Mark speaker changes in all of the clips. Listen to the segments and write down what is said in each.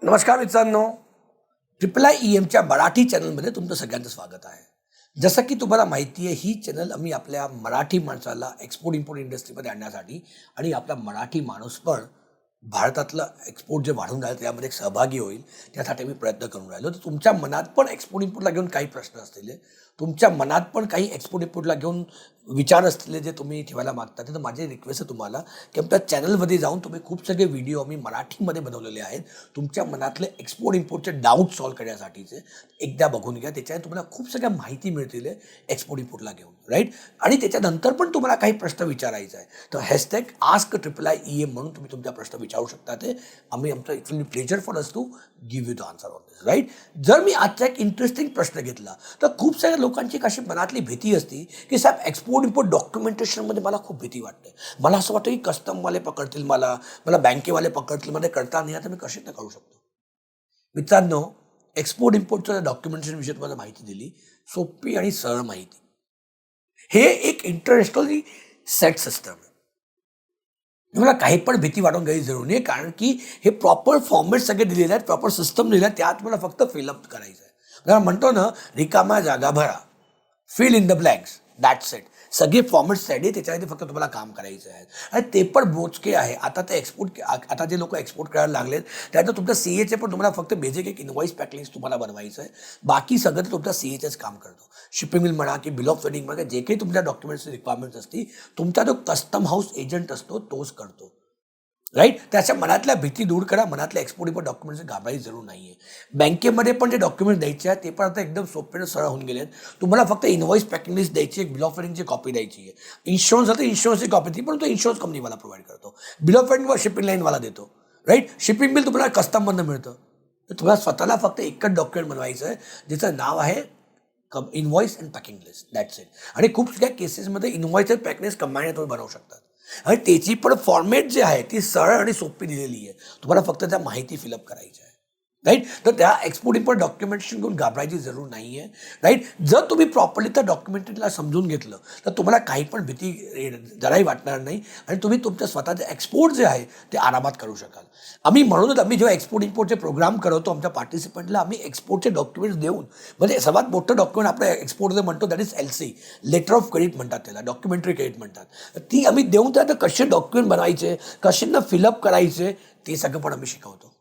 Speaker 1: नमस्कार मित्रांनो, iiiEMच्या मराठी चॅनलमध्ये तुमचं सगळ्यांचं स्वागत आहे. जसं की तुम्हाला माहिती आहे, ही चॅनल आम्ही आपल्या मराठी माणसाला एक्सपोर्ट इम्पोर्ट इंडस्ट्रीमध्ये आणण्यासाठी आणि आपला मराठी माणूस पण भारतातलं एक्सपोर्ट जे वाढून राहिलं त्यामध्ये सहभागी होईल त्यासाठी मी प्रयत्न करून राहिलो. तर तुमच्या मनात पण एक्सपोर्ट इम्पोर्टला घेऊन काही प्रश्न असतील, तुमच्या मनात पण काही एक्सपोर्ट इम्पोर्टला घेऊन विचार असलेले जे तुम्ही ठेवायला मागता, तर माझी रिक्वेस्ट आहे तुम्हाला की आमच्या चॅनलमध्ये जाऊन तुम्ही खूप सगळे व्हिडिओ आम्ही मराठीमध्ये बनवलेले आहेत. तुमच्या मनातले एक्सपोर्ट इम्पोर्टचे डाऊट सॉल्व्ह करण्यासाठीचे एकदा बघून घ्या. त्याच्याने तुम्हाला खूप सगळ्या माहिती मिळतील एक्सपोर्ट इम्पोर्टला घेऊन, राईट. आणि त्याच्यानंतर पण तुम्हाला काही प्रश्न विचारायचा आहे तर हॅशटॅग आस्क iiiEM म्हणून तुम्ही तुमचा प्रश्न विचारू शकता. ते आम्ही आमचं it will be pleasure for us to give you the answer on this, right. जर मी आजचा एक इंटरेस्टिंग प्रश्न घेतला तर खूप साऱ्या लोकांची कशी मनातली भीती असती की साहेब एक्सपोर्ट इम्पोर्ट डॉक्युमेंटेशनमध्ये मला खूप भीती वाटते. मला असं वाटतं की कस्टमवाले पकडतील, मला बँकेवाले पकडतील, मला करता नाही आता मी कसे तर करू शकतो. मित्रांनो, एक्सपोर्ट इम्पोर्टच्या डॉक्युमेंटेशन विषयी तुम्हाला माहिती दिली, सोपी आणि सरळ माहिती. हे एक इंटरनॅशनली सेट सिस्टम आहे. तुम्हाला काही पण भीती वाटून घ्यायची जरूर नाही, कारण की हे प्रॉपर फॉर्मॅट सगळे दिलेले आहेत, प्रॉपर सिस्टम दिलेलं आहे. त्यात मला फक्त फिलअप करायचं आहे. म्हणतो ना, रिकामा जागा भरा, fill in the blanks, that's it. सगळे फॉर्मॅट्स आहेत, त्याच्यामध्ये फक्त तुम्हाला काम करायचं आहे आणि ते पण मोजके आहे. आता जे लोक एक्सपोर्ट करायला लागलेत त्यानंतर तुमच्या सीएचे पण तुम्हाला फक्त बेसिक एक इनवॉइस पॅकलिस्ट तुम्हाला बनवायचं आहे. बाकी सगळं ते तुमच्या सीएचेच काम करतो. शिपिंग बिल म्हणा की बिल ऑफ सेलिंग म्हणा, जे काही तुमच्या डॉक्युमेंट्सची रिक्वायरमेंट्स असते तुमचा जो कस्टम हाऊस एजंट असतो तोच करतो, राईट. त्याच्या मनातल्या भीती दूर करा. मनातल्या एक्सपोर्ट इम्पोर्ट डॉक्युमेंट्स घाबरायची जरूर नाही आहे. बँकेमध्ये पण जे डॉक्युमेंट्स द्यायचे आहेत ते पण आता एकदम सोपे सरळ होऊन गेले आहेत. तुम्हाला फक्त इनवॉइस पॅकिंग लिस्ट द्यायची, एक बिल ऑफ सेलिंगची कॉपी द्यायची आहे. इन्शुरन्स आता इन्शुरन्सची कॉपी ती पण तो इन्शुरन्स कंपनीवाला प्रोव्हाइड करतो. बिल ऑफ सेलिंग शिपिंग लाईनवाला देतो, राईट. शिपिंग बिल तुम्हाला कस्टममधनं मिळतं. तर तुम्हाला स्वतःला फक्त एकच डॉक्युमेंट बनवायचं आहे ज्याचं नाव आहे invoice and packing list, that's it. आणि खूप सगळ्या केसेसमध्ये invoice and packing list combine तुम्ही बनवू शकतात. आणि त्याची पण फॉर्मॅट जे आहे ती सरळ आणि सोपी दिलेली आहे. तुम्हाला फक्त त्या माहिती फिलअप करायची आहे, राईट. तर त्या एक्सपोर्ट इम्पोर्ट डॉक्युमेंटेशन घेऊन घाबरायची जरूर नाही आहे, राईट. जर तुम्ही प्रॉपरली त्या डॉक्युमेंटेशनला समजून घेतलं तर तुम्हाला काही पण भीती जराही वाटणार नाही आणि तुम्ही तुमच्या स्वतःचे एक्सपोर्ट जे आहे ते आरामात करू शकाल. म्हणूनच आम्ही जेव्हा एक्सपोर्ट इम्पोर्टचे प्रोग्राम करतो आमच्या पार्टिसिपंटला आम्ही एक्सपोर्टचे डॉक्युमेंट्स देऊन, म्हणजे सर्वात मोठं डॉक्युमेंट आपलं एक्सपोर्ट जे म्हणतो that is LC, letter of credit म्हणतात त्याला, डॉक्युमेंटरी क्रेडिट म्हणतात. ती आम्ही देऊन त्यात कसे डॉक्युमेंट बनवायचे, कशांना फिलअप करायचे ते सगळं पण आम्ही शिकवतो,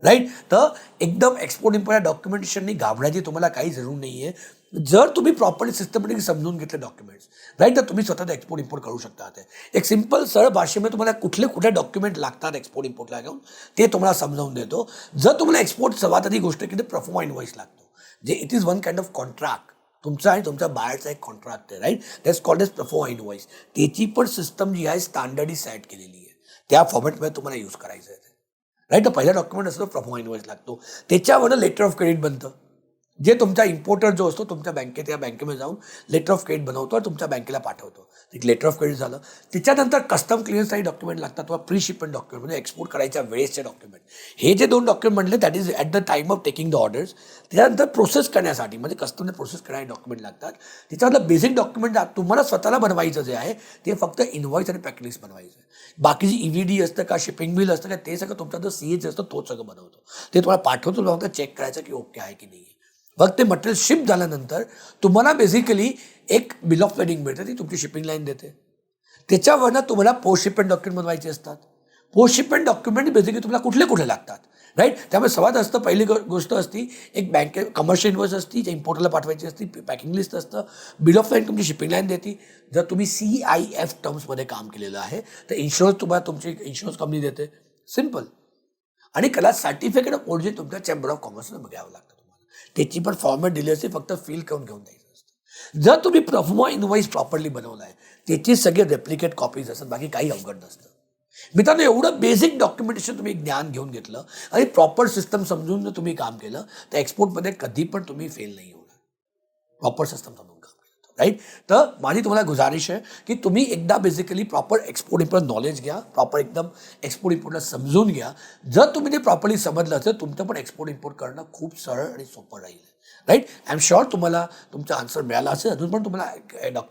Speaker 1: राईट. तर एकदम एक्सपोर्ट इम्पोर्ट डॉक्युमेंटेशननी घाबरायची तुम्हाला काही जरूर नाही आहे. जर तुम्ही प्रॉपरली सिस्टमॅटिक समजून घेतले डॉक्युमेंट्स, राईट, तर तुम्ही स्वतःचा एक्सपोर्ट इम्पोर्ट करू शकता. एक सिंपल सरळ भाषेमध्ये तुम्हाला कुठले डॉक्युमेंट लागतात एक्सपोर्ट इम्पोर्टला घेऊन ते तुम्हाला समजावून देतो. जर तुम्हाला एक्सपोर्ट सर्वात आधी गोष्ट की प्रोफॉर्मा इनवॉइस लागतो, जे it is one kind of contract. तुमचा आणि तुमच्या बाहेरचा एक कॉन्ट्रॅक्ट आहे, right. That's called as proforma invoice. त्याची पण सिस्टम जी आहे स्टँडर्डली सेट केलेली आहे. त्या फॉर्मॅटमध्ये तुम्हाला यूज करायचं आहे, राईट. तर पहिला डॉक्युमेंट असतो प्रोफॉर्मा इनवॉइस लागतो. त्याच्यावर लेटर ऑफ क्रेडिट बनतं, जे तुमचा इम्पोर्टर जो असतो तुमच्या बँकेत या बँकेमध्ये जाऊन लेटर ऑफ क्रेडिट बनवतो आणि तुमच्या बँकेला पाठवतो. एक लेटर ऑफ क्रेडिट झालं. त्याच्यानंतर कस्टम क्लिअरन्ससाठी डॉक्युमेंट लागतात किंवा प्री शिपमेंट डॉक्युमेंट, म्हणजे एक्सपोर्ट करायच्या वेळेसचे डॉक्युमेंट. हे जे दोन डॉक्युमेंट म्हणले that is at the time of taking the orders. त्याच्यानंतर प्रोसेस करण्यासाठी म्हणजे कस्टमने प्रोसेस करणारे डॉक्युमेंट लागतात. त्याच्यातलं बेसिक डॉक्युमेंट तुम्हाला स्वतःला बनवायचं जे आहे ते फक्त इनवॉइस आणि पॅकिंग लिस्ट बनवायचं आहे. बाकीची EVD असतं का, शिपिंग बिल असतं का, ते सगळं तुमचा जो CH असतं तोच सगळं बनवतो. ते तुम्हाला पाठवतो, तुम्हाला फक्त चेक करायचं की ओके आहे की नाही. फक्त ते मटेरियल शिप झाल्यानंतर तुम्हाला बेसिकली एक बिल ऑफ सेलिंग मिळते, ती तुमची शिपिंग लाईन देते. त्याच्यावरनं तुम्हाला पोस्ट शिपमेंट डॉक्युमेंट बनवायचे असतात. पोस्ट शिपमेंट डॉक्युमेंट बेसिकली तुम्हाला कुठले लागतात, राईट. त्यामुळे सर्वात असतं पहिली गोष्ट असती एक बँके कमर्शियल इन्वॉइस असती जे इम्पोर्टरला पाठवायची असती, पॅकिंग लिस्ट असतं, बिल ऑफ सेलिंग तुमची शिपिंग लाईन देते. जर तुम्ही CIF टर्म्समध्ये काम केलेलं आहे तर इन्शुरन्स तुम्हाला तुमची इन्शुरन्स कंपनी देते, सिम्पल. आणि त्याला सर्टिफिकेट ऑफ ओरिजिन तुमच्या चेंबर ऑफ कॉमर्सला घ्यावं लागतं. त्याची पण फॉर्मॅट दिली असते, फक्त फिल करून घेऊन द्यायचं असतं. जर तुम्ही प्रोफॉर्मा इनवॉइस प्रॉपरली बनवला आहे त्याची सगळे रेप्लिकेट कॉपीज असतात, बाकी काही अवघड नसतं. मित्रांनो, एवढं बेसिक डॉक्युमेंटेशन तुम्ही ज्ञान घेऊन घेतलं आणि प्रॉपर सिस्टम समजून जर तुम्ही काम केलं तर एक्सपोर्टमध्ये कधी पण तुम्ही फेल नाही होणार. प्रॉपर सिस्टम समजून काम केलं, राईट. तर माझी तुम्हाला गुजारिश आहे की तुम्ही एकदा basically proper export import knowledge घ्या, प्रॉपर एकदम एक्सपोर्ट इम्पोर्टला समजून घ्या. जर तुम्ही ते प्रॉपरली समजलं तर तुमचं पण एक्सपोर्ट इम्पोर्ट करणं खूप सरळ आणि सोपं राहील. राईट. आय एम शुअर तुम्हाला तुमचा आन्सर मिळाला असेल. अजून पण तुम्हाला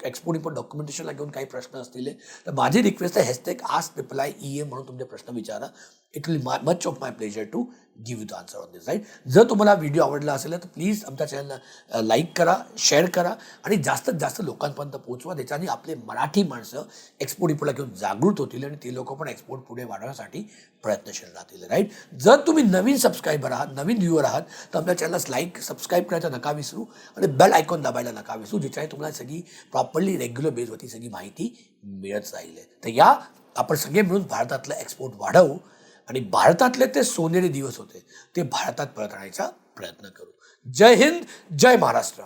Speaker 1: एक्सपोर्ट इम्पोर्ट डॉक्युमेंटेशनला घेऊन काही प्रश्न असतील तर माझी रिक्वेस्ट आहे #AskReplyEM म्हणून तुमचे प्रश्न विचारा. It will much of my pleasure to give you the answer on this. Right. जर तुम्हाला व्हिडिओ आवडला असेल तर प्लीज आमच्या चॅनलला लाईक करा, शेअर करा आणि जास्तीत जास्त लोकांपर्यंत पोहोचवा. त्याच्याने आपले मराठी माणसं एक्सपोर्ट इम्पोर्टला घेऊन जागृत होतील आणि ते लोक पण एक्सपोर्ट पुढे वाढवण्यासाठी प्रयत्नशील राहतील. राईट. जर तुम्ही नवीन सबस्क्रायबर आहात, नवीन व्ह्युअर आहात तर आपल्या चॅनलला लाईक सबस्क्राईब करायचं नका विसरू आणि बेल आयकॉन दाबायला नका विसरू, ज्याच्याने तुम्हाला सगळी प्रॉपरली रेग्युलर बेसवरती सगळी माहिती मिळत राहील. तर या आपण सगळे मिळून भारतातलं एक्सपोर्ट वाढवू आणि भारतातले ते सोनेरी दिवस होते ते भारतात परत आणायचा प्रयत्न करू. जय हिंद, जय महाराष्ट्र.